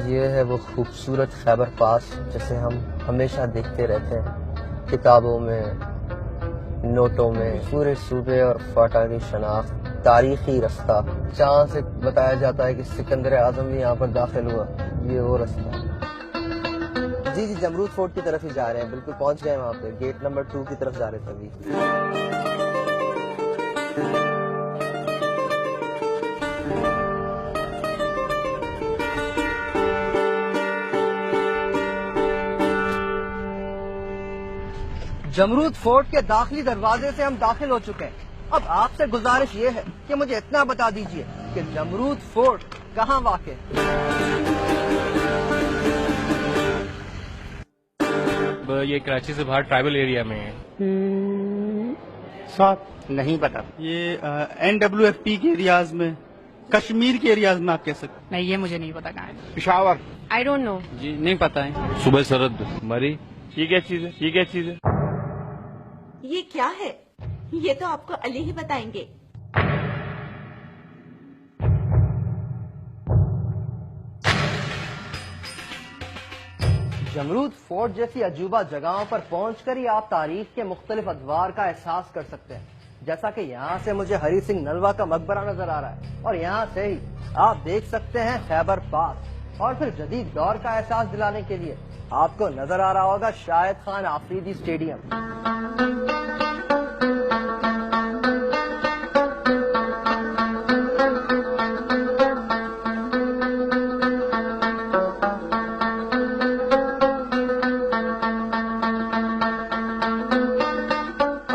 ये है वो खूबसूरत खैबर पास जिसे हम हमेशा देखते रहते हैं, किताबों में, नोटों में। पूरे सूबे और फाटा की शनाख्त, तारीखी रास्ता। जहाँ से बताया जाता है कि सिकंदर आजम भी यहाँ पर दाखिल हुआ, ये वो रास्ता। जी जमरूद फोर्ट की तरफ ही जा रहे हैं, बिल्कुल पहुँच गए वहाँ पे। गेट नंबर 2 की तरफ जा रहे थे अभी। जमरूद फोर्ट के दाखिली दरवाजे से हम दाखिल हो चुके हैं। अब आपसे गुजारिश ये है कि मुझे इतना बता दीजिए कि जमरूद फोर्ट कहाँ वाक़ है। ये कराची से बाहर ट्राइबल एरिया में है। साथ नहीं पता। ये NWFP के एरियाज में, कश्मीर के एरियाज में आप कह सकते। नहीं, ये मुझे नहीं पता कहाँ है। पिशावर। I don't know. जी नहीं पता है। सुबह सरहद मरी। ये क्या चीज है? ये क्या चीज है? ये क्या है? ये तो आपको अली ही बताएंगे। जमरूद फोर्ट जैसी अजूबा जगहों पर पहुंचकर ही आप तारीख के मुख्तलिफ अदवार का एहसास कर सकते हैं। जैसा कि यहाँ से मुझे हरी सिंह नलवा का मकबरा नजर आ रहा है और यहाँ से ही आप देख सकते हैं खैबर पास। और फिर जदीद दौर का एहसास दिलाने के लिए आपको नजर आ रहा होगा शाहिद खान आफरीदी स्टेडियम।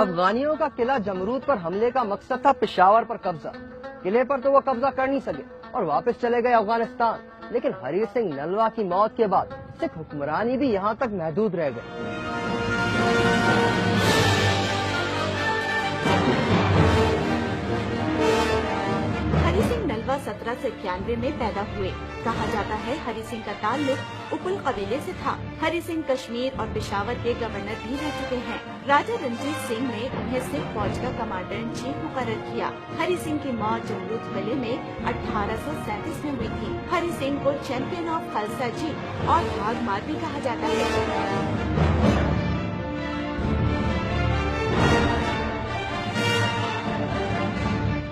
अफगानियों का किला जमरूद पर हमले का मकसद था पेशावर पर कब्जा। किले पर तो वो कब्जा कर नहीं सके और वापस चले गए अफगानिस्तान। लेकिन हरी सिंह नलवा की मौत के बाद सिख हुक्मरानी भी यहाँ तक महदूद रह गई। हरी सिंह नलवा 1791 में पैदा हुए। कहा जाता है हरी सिंह का ताल्लुक उपुल कबीले से था। हरी सिंह कश्मीर और पेशावर के गवर्नर भी रह चुके हैं। राजा रंजीत सिंह ने उन्हें सिख फौज का कमांडर इन चीफ मुकर्रर किया। हरी सिंह की मौत जमरूद किले में 1837 में हुई थी। हरी सिंह को चैंपियन ऑफ खालसा जी और भाग मार भी कहा जाता है।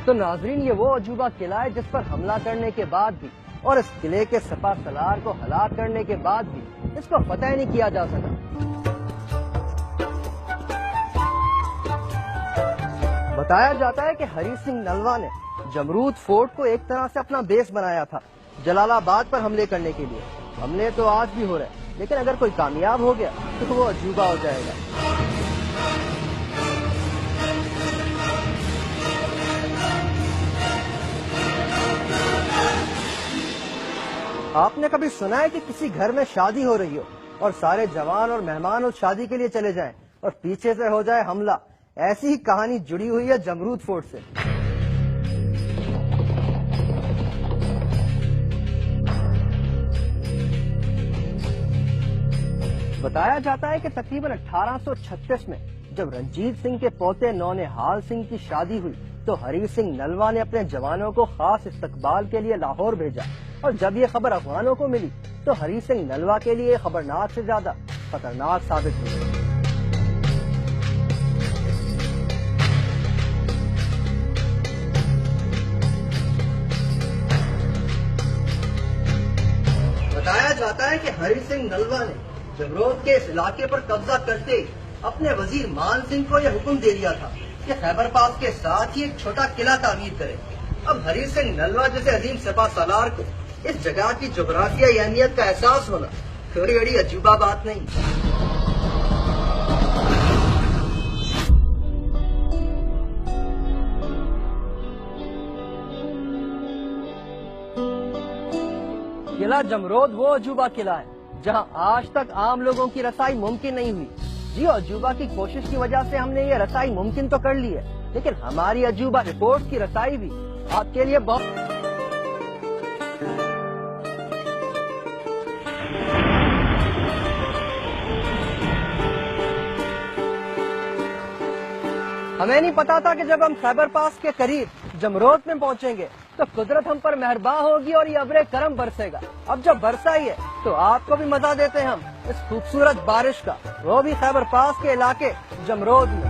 तो नाजरीन, ये वो अजूबा किला है जिस पर हमला करने के बाद भी और इस किले के सपा सलार को हलाक करने के बाद भी इसको फतह नहीं किया जा सका। बताया जाता है कि हरी सिंह नलवा ने जमरूद फोर्ट को एक तरह से अपना बेस बनाया था जलालाबाद पर हमले करने के लिए। हमले तो आज भी हो रहे हैं, लेकिन अगर कोई कामयाब हो गया तो वो अजूबा हो जाएगा। आपने कभी सुना है कि किसी घर में शादी हो रही हो और सारे जवान और मेहमान उस शादी के लिए चले जाएं और पीछे से हो जाए हमला? ऐसी ही कहानी जुड़ी हुई है जमरूद फोर्ट से। बताया जाता है कि तकरीबन 1836 में जब रंजीत सिंह के पोते नौनिहाल सिंह की शादी हुई तो हरी सिंह नलवा ने अपने जवानों को खास इस्तकबाल के लिए लाहौर भेजा। और जब ये खबर अफगानों को मिली तो हरी सिंह नलवा के लिए खबरनाक से ज्यादा खतरनाक साबित हुई। बताया जाता है कि हरी सिंह नलवा ने जमरूद के इस इलाके पर कब्जा करते ही अपने वजीर मान सिंह को यह हुक्म दे दिया था कि खैबर पास के साथ ही एक छोटा किला तामीर करे। अब हरी सिंह नलवा जैसे अजीम सपा सालार को इस जगह की जोग्राफियाई अहमियत का एहसास होना थोड़ी बड़ी अजूबा बात नहीं। किला जमरूद वो अजूबा किला है जहां आज तक आम लोगों की रसाई मुमकिन नहीं हुई। जी, अजूबा की कोशिश की वजह से हमने ये रसाई मुमकिन तो कर ली है, लेकिन हमारी अजूबा रिपोर्ट की रसाई भी आपके लिए बहुत हमें नहीं पता था कि जब हम खैबर पास के करीब जमरोद में पहुंचेंगे तो कुदरत हम पर मेहरबान होगी और ये अब्रे करम बरसेगा। अब जब बरसा ही है तो आपको भी मजा देते हैं हम इस खूबसूरत बारिश का, वो भी खैबर पास के इलाके जमरोद में।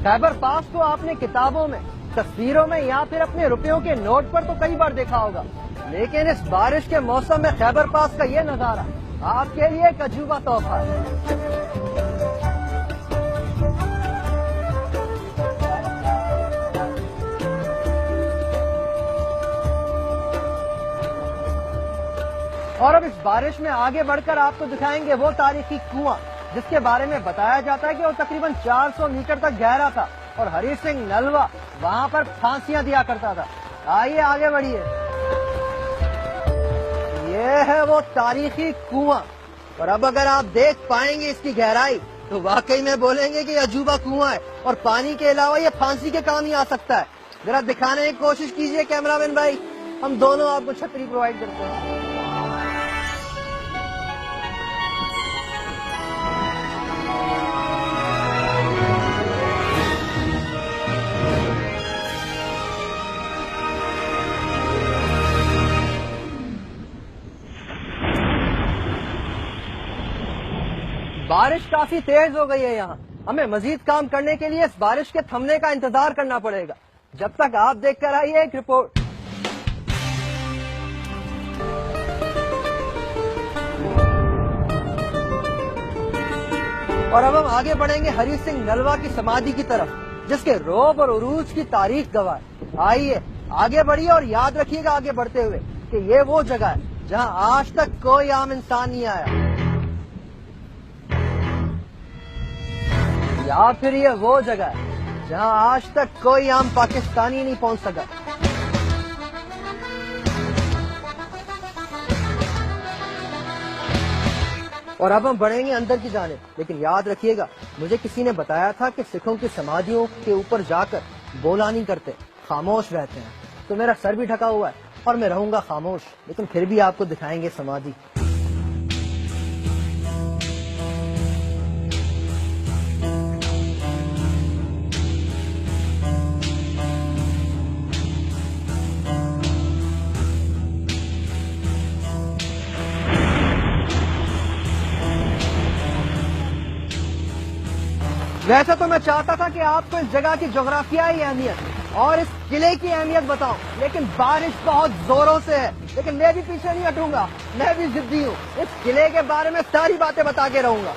खैबर पास को आपने किताबों में, तस्वीरों में या फिर अपने रुपयों के नोट पर तो कई बार देखा होगा, लेकिन इस बारिश के मौसम में खैबर पास का ये नजारा आपके लिए एक अजूबा तोहफा है। और अब इस बारिश में आगे बढ़कर आपको दिखाएंगे वो तारीखी कुआं जिसके बारे में बताया जाता है कि वो तकरीबन 400 मीटर तक गहरा था और हरी सिंह नलवा वहां पर फांसियां दिया करता था। आइए आगे बढ़िए। ये है वो तारीखी कुआं और अब अगर आप देख पाएंगे इसकी गहराई तो वाकई में बोलेंगे कि अजूबा कुआं है और पानी के अलावा ये फांसी के काम ही आ सकता है। जरा दिखाने की कोशिश कीजिए कैमरामैन भाई, हम दोनों आपको छतरी प्रोवाइड करते हैं। बारिश काफी तेज हो गई है यहाँ, हमें मजीद काम करने के लिए इस बारिश के थमने का इंतजार करना पड़ेगा। जब तक आप देखकर आइए एक रिपोर्ट। और अब हम आगे बढ़ेंगे हरी सिंह नलवा की समाधि की तरफ, जिसके रोब और उरूज की तारीख गवाह है। आइए आगे बढ़िए और याद रखिएगा आगे बढ़ते हुए कि ये वो जगह है जहाँ आज तक कोई आम इंसान नहीं आया, या फिर ये वो जगह है जहां आज तक कोई आम पाकिस्तानी नहीं पहुंच सका। और अब हम बढ़ेंगे अंदर की जानिब, लेकिन याद रखिएगा मुझे किसी ने बताया था कि सिखों की समाधियों के ऊपर जाकर बोला नहीं करते, खामोश रहते हैं। तो मेरा सर भी ढका हुआ है और मैं रहूंगा खामोश, लेकिन फिर भी आपको दिखाएंगे समाधि। वैसे तो मैं चाहता था कि आपको इस जगह की जोग्राफियाई अहमियत और इस किले की अहमियत बताऊं, लेकिन बारिश बहुत जोरों से है। लेकिन मैं भी पीछे नहीं हटूंगा, मैं भी जिद्दी हूँ, इस किले के बारे में सारी बातें बता के रहूंगा।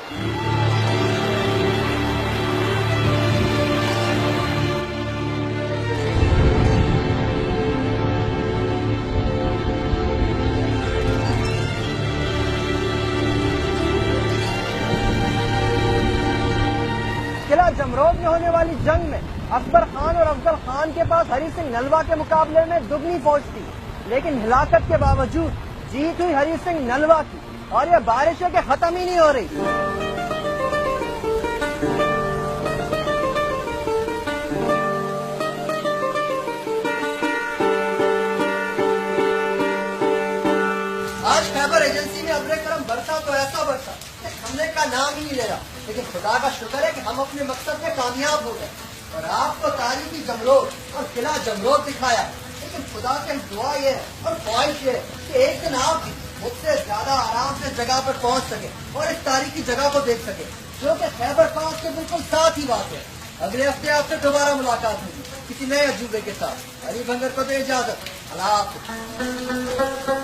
किला जमरोद में होने वाली जंग में अकबर खान और अफजल खान के पास हरी सिंह नलवा के मुकाबले में दुगनी फौज थी, लेकिन हिलाकत के बावजूद जीत हुई हरी सिंह नलवा की और ये बारिशें के खत्म ही नहीं हो रही। आज खैबर एजेंसी में अब्रे करम बरसा तो ऐसा बरसा हमने का नाम ही नहीं ले रहा, लेकिन खुदा का शुक्र है कि हम अपने मकसद में कामयाब हो गए और आपको तारीखी जमरोद और किला जमरोद दिखाया। लेकिन खुदा से दुआ ये है और ख्वाहिश ये है कि एक दिन आप भी मुझसे ज्यादा आराम से जगह पर पहुंच सके और इस तारीखी जगह को देख सके, जो कि खैबर पास के बिल्कुल साथ ही बात है। अगले हफ्ते आपसे दोबारा मुलाकात होगी किसी नए अजूबे के साथ। हरी भंगर को दे इजाजत। अल्लाह हाफ़िज़।